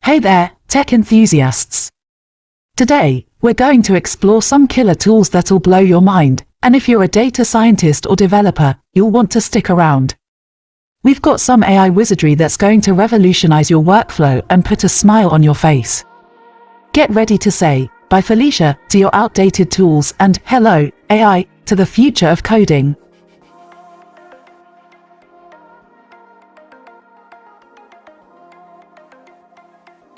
Hey there, tech enthusiasts! Today, we're going to explore some killer tools that'll blow your mind, and if you're a data scientist or developer, you'll want to stick around. We've got some AI wizardry that's going to revolutionize your workflow and put a smile on your face. Get ready to say, bye Felicia, to your outdated tools and hello, AI, to the future of coding.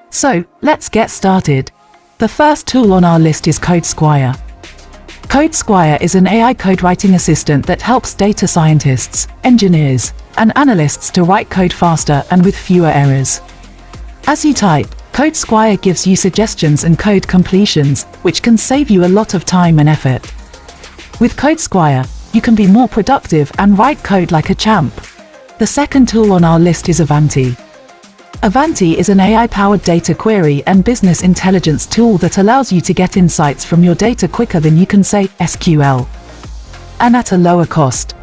So, let's get started. The first tool on our list is CodeSquire. CodeSquire is an AI code writing assistant that helps data scientists, engineers, and analysts to write code faster and with fewer errors. As you type, CodeSquire gives you suggestions and code completions, which can save you a lot of time and effort. With CodeSquire, you can be more productive and write code like a champ. The second tool on our list is Avanti. Avanti is an AI-powered data query and business intelligence tool that allows you to get insights from your data quicker than you can say SQL, and at a lower cost.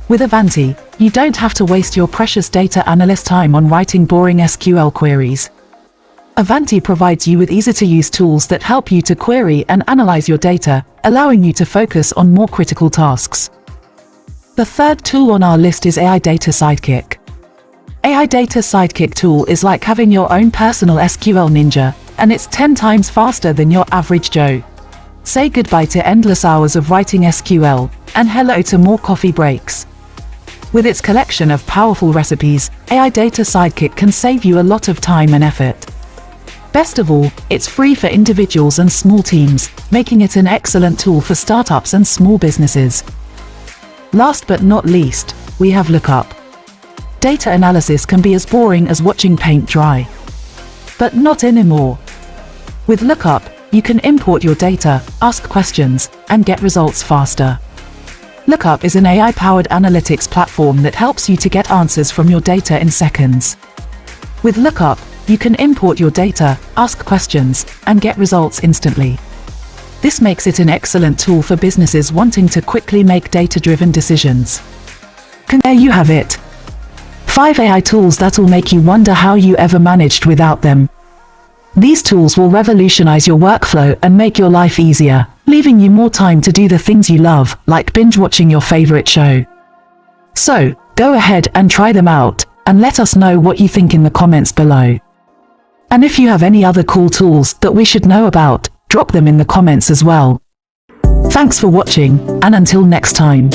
With Avanti, you don't have to waste your precious data analyst time on writing boring SQL queries. Avanti provides you with easy-to-use tools that help you to query and analyze your data, allowing you to focus on more critical tasks. The third tool on our list is AI Data Sidekick. AI Data Sidekick tool is like having your own personal SQL ninja, and it's 10 times faster than your average Joe. Say goodbye to endless hours of writing SQL, and hello to more coffee breaks. With its collection of powerful recipes, AI Data Sidekick can save you a lot of time and effort. Best of all, it's free for individuals and small teams, making it an excellent tool for startups and small businesses. Last but not least, we have Lookup. Data analysis can be as boring as watching paint dry. But not anymore. With Lookup, you can import your data, ask questions, and get results faster. Lookup is an AI-powered analytics platform that helps you to get answers from your data in seconds. With Lookup, you can import your data, ask questions, and get results instantly. This makes it an excellent tool for businesses wanting to quickly make data-driven decisions. There you have it. 5 AI tools that'll make you wonder how you ever managed without them. These tools will revolutionize your workflow and make your life easier, leaving you more time to do the things you love, like binge watching your favorite show. So, go ahead and try them out, and let us know what you think in the comments below. And if you have any other cool tools that we should know about, drop them in the comments as well. Thanks for watching, and until next time.